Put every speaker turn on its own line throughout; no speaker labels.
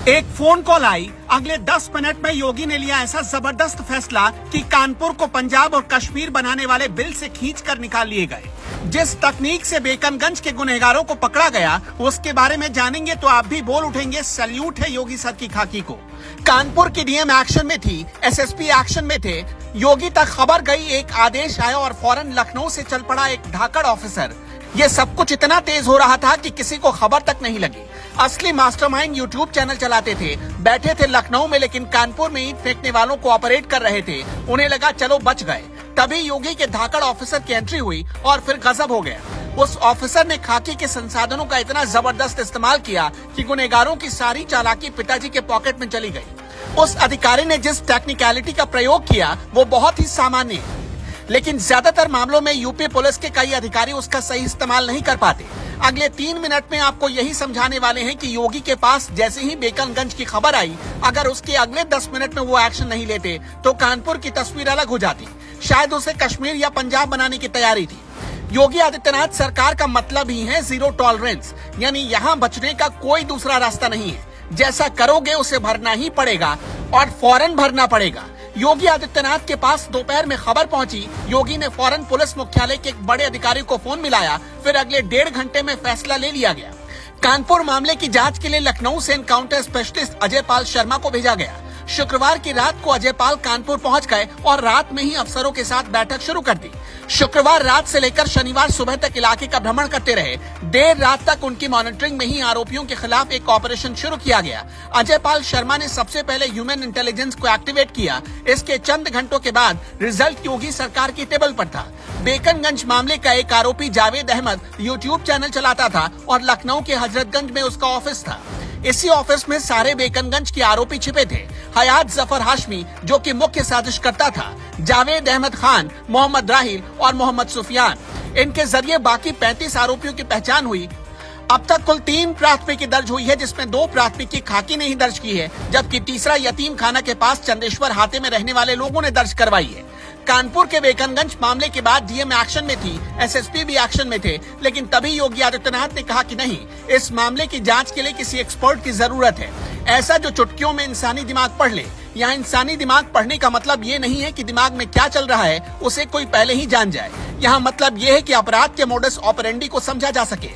एक phone call आई, अगले 10 minute में योगी ने लिया ऐसा जबरदस्त फैसला कि कानपुर को पंजाब और कश्मीर बनाने वाले बिल से खींचकर निकाल लिए गए। जिस तकनीक से बेकनगंज के गुनहगारों को पकड़ा गया उसके बारे में जानेंगे तो आप भी बोल उठेंगे, सैल्यूट है योगी सर की खाकी को। कानपुर की डीएम एक्शन में थी, एसएसपी एक्शन में थे, योगी तक खबर गई, एक आदेश आया और फौरन लखनऊ से चल पड़ा एक धाकड़ ऑफिसर। ये सब कुछ इतना तेज हो रहा था कि किसी को खबर तक नहीं लगी। असली मास्टरमाइंड यूट्यूब चैनल चलाते थे, बैठे थे लखनऊ में, लेकिन कानपुर में ईंट फेंकने वालों को ऑपरेट कर रहे थे। उन्हें लगा चलो बच गए। तभी योगी के धाकड़ ऑफिसर की एंट्री हुई और फिर गजब हो गया। उस ऑफिसर ने खाकी के संसाधनों का इतना जबरदस्त इस्तेमाल किया कि गुनहगारों की सारी चालाकी पिताजी के पॉकेट में चली गई। उस अधिकारी ने जिस टेक्निकलिटी का प्रयोग किया वो बहुत ही सामान्य है, लेकिन ज्यादातर मामलों में यूपी पुलिस के कई अधिकारी उसका सही इस्तेमाल नहीं कर पाते। अगले 3 मिनट में आपको यही समझाने वाले हैं कि योगी के पास जैसे ही बेकनगंज की खबर आई, अगर उसके अगले 10 मिनट में वो एक्शन नहीं लेते तो कानपुर की तस्वीर अलग हो जाती। शायद उसे कश्मीर या पंजाब बनाने की तैयारी थी। योगी आदित्यनाथ सरकार का मतलब ही है जीरो टॉलरेंस, यानी यहाँ बचने का कोई दूसरा रास्ता नहीं है। जैसा करोगे उसे भरना ही पड़ेगा और फौरन भरना पड़ेगा। योगी आदित्यनाथ के पास दोपहर में खबर पहुंची, योगी ने फौरन पुलिस मुख्यालय के एक बड़े अधिकारी को फोन मिलाया, फिर अगले 1.5 घंटे में फैसला ले लिया गया। कानपुर मामले की जांच के लिए लखनऊ से एनकाउंटर स्पेशलिस्ट अजय पाल शर्मा को भेजा गया। शुक्रवार की रात को अजय पाल कानपुर पहुंच गए और रात में ही अफसरों के साथ बैठक शुरू कर दी। शुक्रवार रात से लेकर शनिवार सुबह तक इलाके का भ्रमण करते रहे। देर रात तक उनकी मॉनिटरिंग में ही आरोपियों के खिलाफ एक ऑपरेशन शुरू किया गया। अजय पाल शर्मा ने सबसे पहले ह्यूमन इंटेलिजेंस को एक्टिवेट किया। इसके चंद घंटों के बाद रिजल्ट योगी सरकार की टेबल पर था। बेकनगंज मामले का एक आरोपी जावेद अहमद यूट्यूब चैनल चलाता था और लखनऊ के हजरतगंज में उसका ऑफिस था। इसी ऑफिस में सारे बेकनगंज के आरोपी छिपे थे। हयात जफर हाशमी जो कि मुख्य साजिशकर्ता था, जावेद अहमद खान, मोहम्मद राहिल और मोहम्मद सुफियान। इनके जरिए बाकी 35 आरोपियों की पहचान हुई। अब तक कुल 3 प्राथमिकी दर्ज हुई है, जिसमें 2 प्राथमिकी खाकी ने ही दर्ज की है, जबकि तीसरा यतीम खाना के पास चंदेश्वर हाते में रहने वाले लोगों ने दर्ज करवाई है। कानपुर के बेकनगंज मामले के बाद डीएम एक्शन में थी, एसएसपी भी एक्शन में थे, लेकिन तभी योगी आदित्यनाथ ने कहा कि नहीं, इस मामले की जांच के लिए किसी एक्सपर्ट की जरूरत है, ऐसा जो चुटकियों में इंसानी दिमाग पढ़ ले। यहाँ इंसानी दिमाग पढ़ने का मतलब ये नहीं है कि दिमाग में क्या चल रहा है उसे कोई पहले ही जान जाए। यहाँ मतलब ये है कि अपराध के मोडस ऑपरेंडी को समझा जा सके।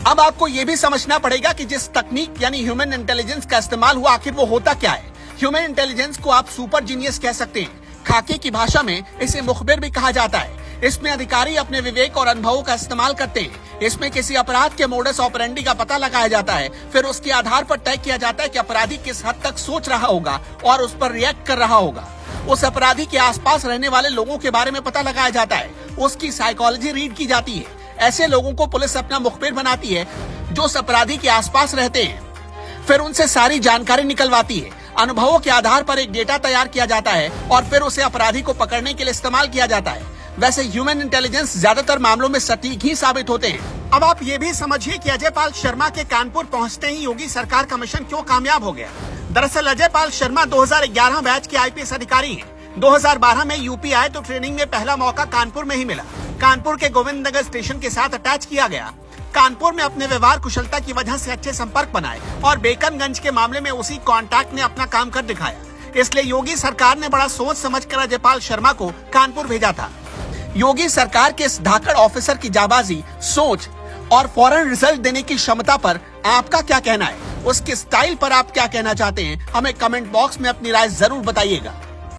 अब आपको ये भी समझना पड़ेगा कि जिस तकनीक यानी ह्यूमन इंटेलिजेंस का इस्तेमाल हुआ, आखिर वो होता क्या है। ह्यूमन इंटेलिजेंस को आप सुपर जीनियस कह सकते हैं, खाकी की भाषा में इसे मुखबिर भी कहा जाता है। इसमें अधिकारी अपने विवेक और अनुभवों का इस्तेमाल करते हैं। इसमें किसी अपराध के मोडस ऑपरेंडी का पता लगाया जाता है, फिर उसके आधार पर तय किया जाता है कि अपराधी किस हद तक सोच रहा होगा और उस पर रिएक्ट कर रहा होगा। उस अपराधी के आसपास रहने वाले लोगों के बारे में पता लगाया जाता है, उसकी साइकोलॉजी रीड की जाती है। ऐसे लोगों को पुलिस अपना मुखबिर बनाती है जो उस अपराधी के आसपास रहते हैं, फिर उनसे सारी जानकारी निकलवाती है। अनुभवों के आधार पर एक डेटा तैयार किया जाता है और फिर उसे अपराधी को पकड़ने के लिए इस्तेमाल किया जाता है। वैसे ह्यूमन इंटेलिजेंस ज्यादातर मामलों में सटीक ही साबित होते हैं। अब आप ये भी समझिए कि अजय पाल शर्मा के कानपुर पहुंचते ही योगी सरकार का मिशन क्यों कामयाब हो गया। दरअसल अजय पाल शर्मा 2011 बैच के आईपीएस अधिकारी हैं। 2012 में यूपी आए तो ट्रेनिंग में पहला मौका कानपुर में ही मिला। कानपुर के गोविंद नगर स्टेशन के साथ अटैच किया गया। कानपुर में अपने व्यवहार कुशलता की वजह से अच्छे संपर्क बनाए और बेकनगंज के मामले में उसी कॉन्टैक्ट ने अपना काम कर दिखाया। इसलिए योगी सरकार ने बड़ा सोच समझकर अजय पाल शर्मा को कानपुर भेजा था। योगी सरकार के इस धाकड़ ऑफिसर की जाबाजी, सोच और फौरन रिजल्ट देने की क्षमता पर आपका क्या कहना है? उसके स्टाइल पर आप क्या कहना चाहते हैं? हमें कमेंट बॉक्स में अपनी राय जरूर बताइएगा।